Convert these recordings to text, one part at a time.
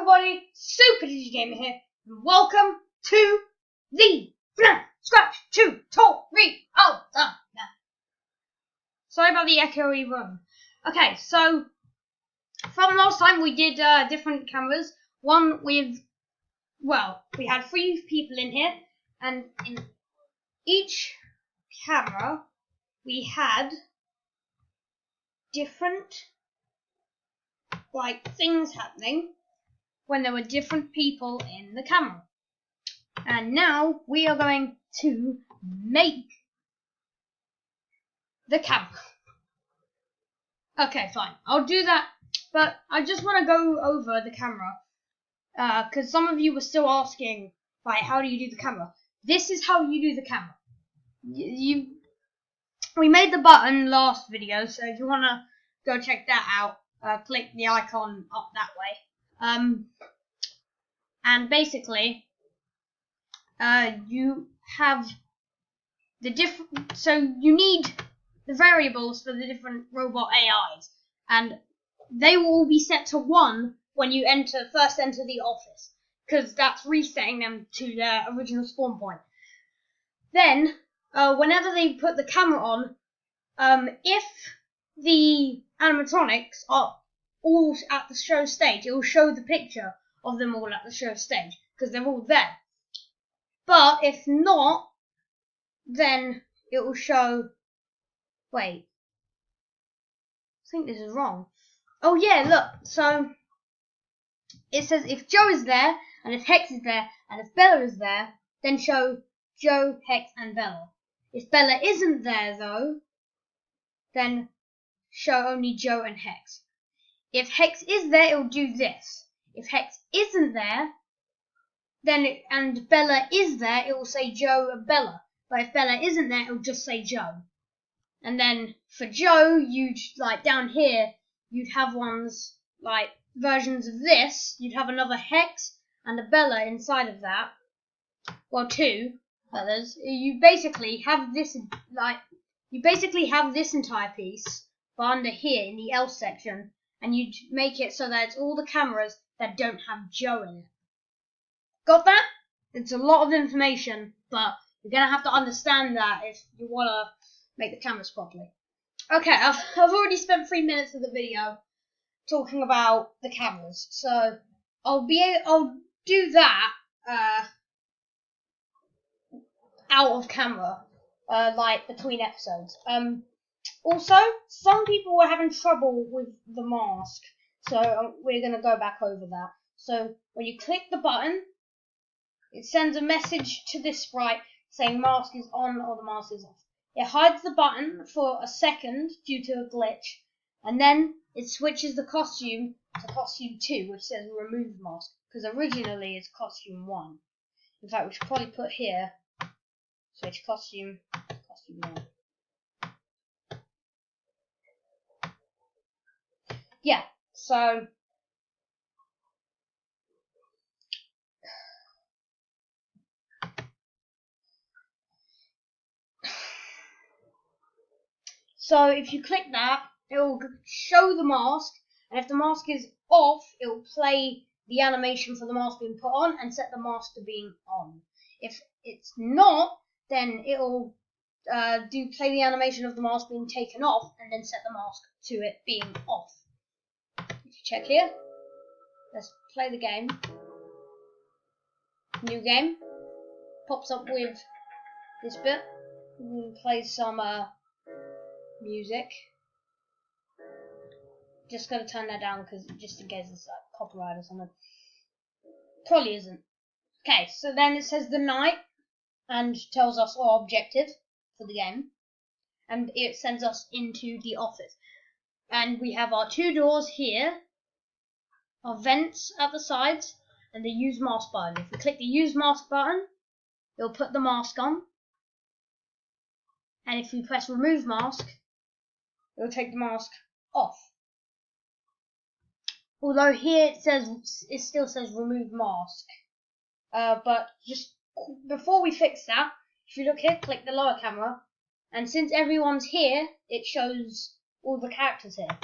everybody, Super Gamer here, and welcome to the FNAF Scratch tutorial. Sorry about the echoey room. Okay, so from last time we did different cameras. One with, well, we had 3 people in here, and in each camera we had different things happening when there were different people in the camera. And now we are going to make the camera. Okay, fine. I'll do that, but I just want to go over the camera because some of you were still asking, how do you do the camera? This is how you do the camera. We made the button last video, so if you want to go check that out, click the icon up that way. And basically, you have the different. So you need the variables for the different robot AIs, and they will all be set to 1 when you first enter the office, because that's resetting them to their original spawn point. Then, whenever they put the camera on, if the animatronics are all at the show stage, it will show the picture of them all at the show stage, because they're all there. But if not, then it will show... Wait. I think this is wrong. Oh yeah, look. So, it says if Joe is there, and if Hex is there, and if Bella is there, then show Joe, Hex, and Bella. If Bella isn't there, though, then show only Joe and Hex. If Hex is there, it will do this. If Hex isn't there, and Bella is there, it will say Joe and Bella. But if Bella isn't there, it will just say Joe. And then for Joe, you'd, down here, you'd have ones, versions of this. You'd have another Hex and a Bella inside of that. Well, 2 others. You basically have this, entire piece, but under here in the else section, and you'd make it so that it's all the cameras that don't have Joe in it. Got that? It's a lot of information, but you're going to have to understand that if you want to make the cameras properly. Okay, I've already spent 3 minutes of the video talking about the cameras, so I'll do that out of camera, between episodes. Also, some people were having trouble with the mask, so we're going to go back over that. So when you click the button, it sends a message to this sprite saying mask is on or the mask is off. It hides the button for a second due to a glitch, and then it switches the costume to costume 2, which says remove mask, because originally it's costume 1. In fact, we should probably put here, switch costume 1. Yeah, so if you click that, it will show the mask, and if the mask is off, it will play the animation for the mask being put on and set the mask to being on. If it's not, then it will play the animation of the mask being taken off and then set the mask to it being off. If you check here, let's play the game. New game. Pops up with this bit. Play some music. Just gotta turn that down because just in case it's copyright or something. Probably isn't. Okay, so then it says the night and tells us our objective for the game, and it sends us into the office. And we have our 2 doors here, our vents at the sides, and the use mask button. If we click the use mask button, it'll put the mask on. And if we press remove mask, it'll take the mask off. Although here it still says remove mask. But just before we fix that, if you look here, click the lower camera, and since everyone's here, it shows all the characters here.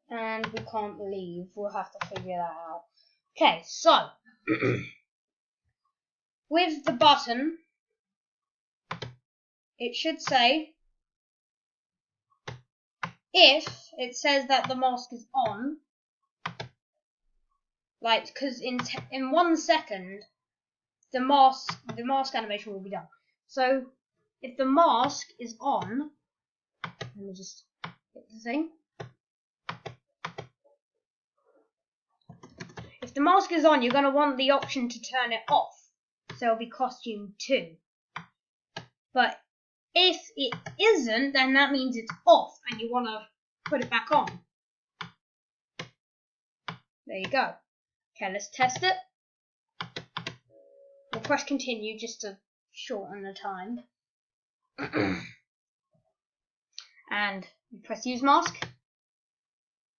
and we can't leave. We'll have to figure that out. Okay, so with the button, it should say, if it says that the mask is on, like, because in 1 second the mask animation will be done. So if the mask is on, let me just hit the thing. If the mask is on, you're going to want the option to turn it off, so it'll be costume 2. But if it isn't, then that means it's off and you want to put it back on. There you go. Okay, let's test it. We'll press continue just to shorten the time. And we press use mask.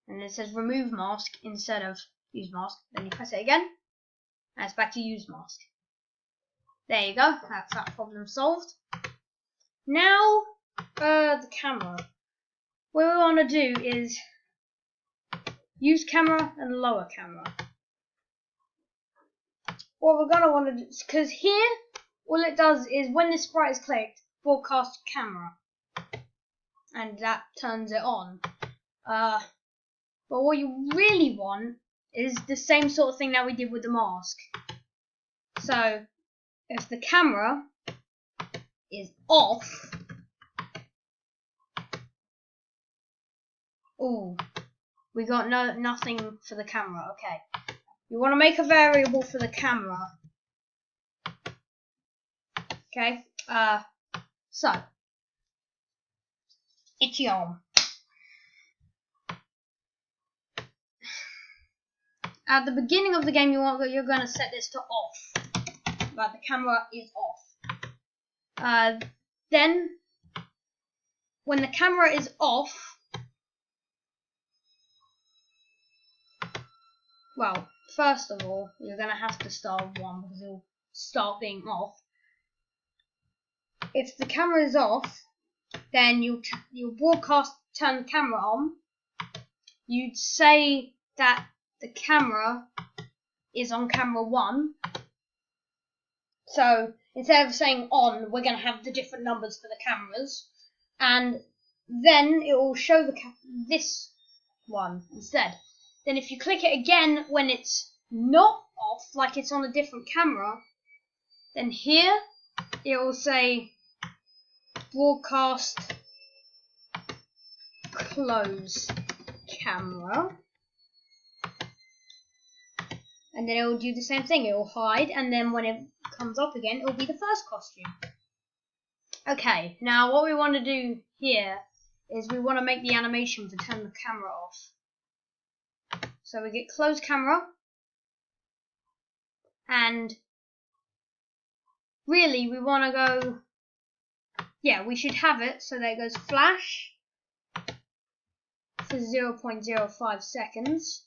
And it says remove mask instead of use mask. Then you press it again. And it's back to use mask. There you go. That's that problem solved. Now, the camera. What we want to do is use camera and lower camera. What we're going to want to do, because here, all it does is when this sprite is clicked, broadcast camera. And that turns it on. But what you really want is the same sort of thing that we did with the mask. So, if the camera is off, ooh, we got nothing for the camera. Okay, you want to make a variable for the camera. Okay, so itchy arm. At the beginning of the game, you're going to set this to off, but the camera is off. Then, when the camera is off, well, first of all, you're going to have to start with 1 because it'll start being off. If the camera is off, then you'll broadcast turn the camera on. You'd say that the camera is on camera 1. So instead of saying on, we're going to have the different numbers for the cameras, and then it will show this one instead. Then if you click it again when it's not off, like it's on a different camera, then here it will say broadcast close camera. And then it will do the same thing. It will hide, and then when it comes up again, it will be the first costume. Okay, now what we want to do here is we want to make the animation to turn the camera off. So we get close camera, and really we want to go, yeah, we should have it so that it goes flash for 0.05 seconds.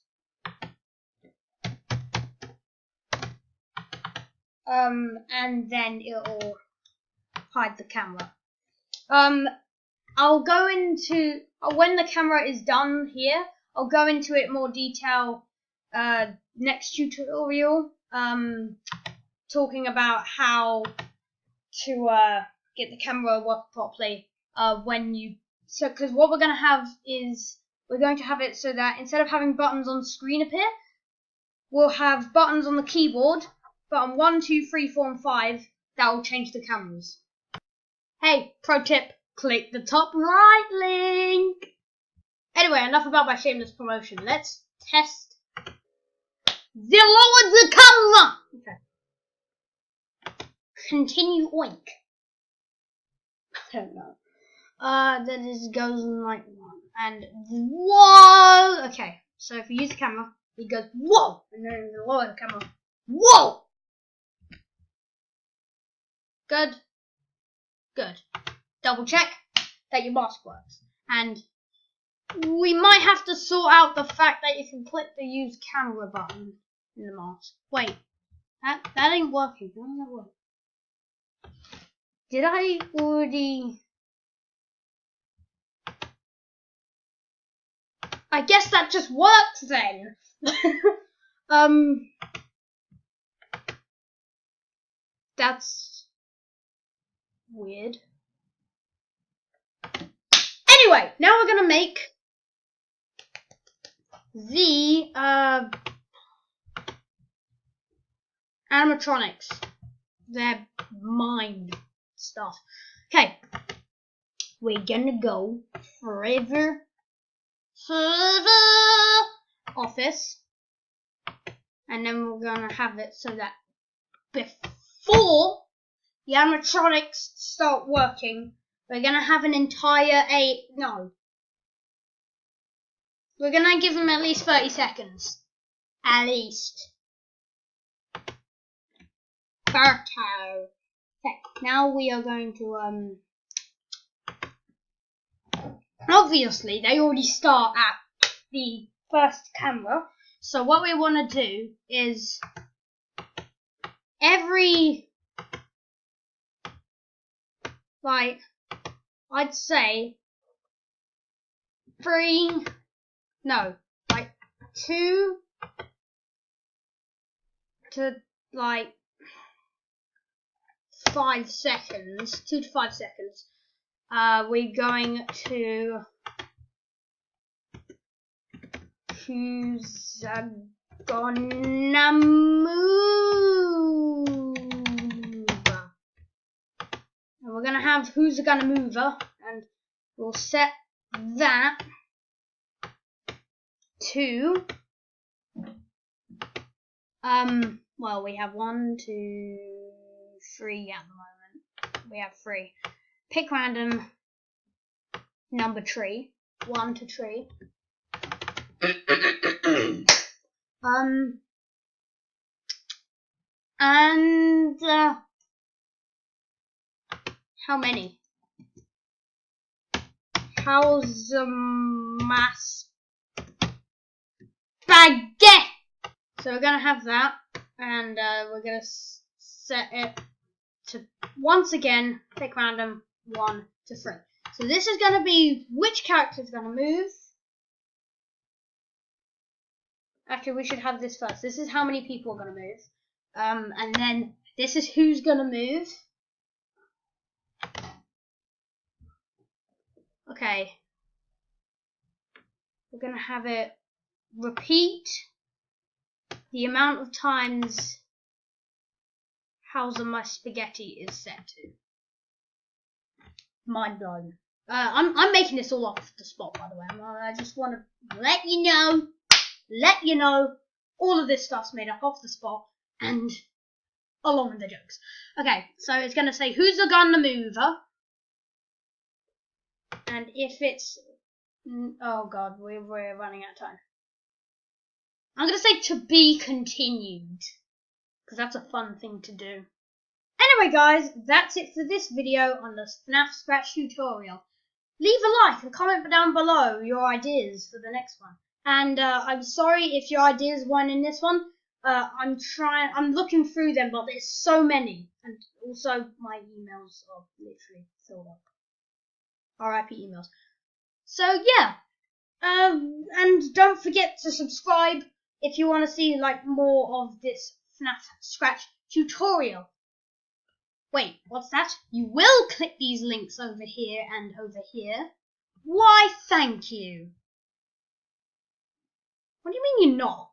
And then it'll hide the camera. I'll go into, when the camera is done here, I'll go into it more detail next tutorial, talking about how to get the camera work properly because what we're going to have is we're going to have it so that instead of having buttons on screen appear, we'll have buttons on the keyboard. Button 1, 2, 3, 4, and 5, that will change the cameras. Hey, pro tip, click the top right link. Anyway, enough about my shameless promotion. Let's test the lower the camera. Okay. Continue oink. I don't know. Then this goes like one. And whoa! Okay, so if you use the camera, it goes whoa! And then the lower the camera, whoa! Good. Good. Double check that your mask works. And we might have to sort out the fact that you can click the use camera button in the mask. Wait, that ain't working. Why does that work? Did I already? I guess that just works then. That's weird. Anyway, now we're gonna make the animatronics. Their mind stuff. Okay. We're gonna go further office, and then we're gonna have it so that before the animatronics start working, we're gonna have an entire we're gonna give them at least 30 seconds. At least. Okay, now we are going to obviously they already start at the first camera, so what we want to do is every, like, I'd say 2 to 5 seconds, 2 to 5 seconds, we're going to who's gonna move, and we're gonna have who's gonna mover, and we'll set that to well, we have 1, 2, 3 at the moment. We have 3. Pick random number tree, 1 to 3. And how many? How's mass baguette? So we're gonna have that, and we're gonna set it to, once again, pick random 1 to 3. So this is gonna be which character is gonna move. Actually, we should have this first. This is how many people are gonna move, and then this is who's gonna move. Okay, we're gonna have it repeat the amount of times How's my spaghetti is set to. Mind blown. I'm making this all off the spot, by the way. I just want to let you know, all of this stuff's made up off the spot, and along with the jokes. Okay, so it's going to say, who's the gun mover? And if it's, oh god, we're running out of time. I'm going to say to be continued, because that's a fun thing to do. Anyway guys, that's it for this video on the FNAF Scratch tutorial. Leave a like and comment down below your ideas for the next one. And I'm sorry if your ideas weren't in this one. I'm looking through them, but there's so many. And also my emails are literally filled up. RIP emails. So yeah, and don't forget to subscribe if you want to see like more of this FNAF Scratch tutorial. Wait, what's that? You will click these links over here and over here. Why, thank you. What do you mean you're not?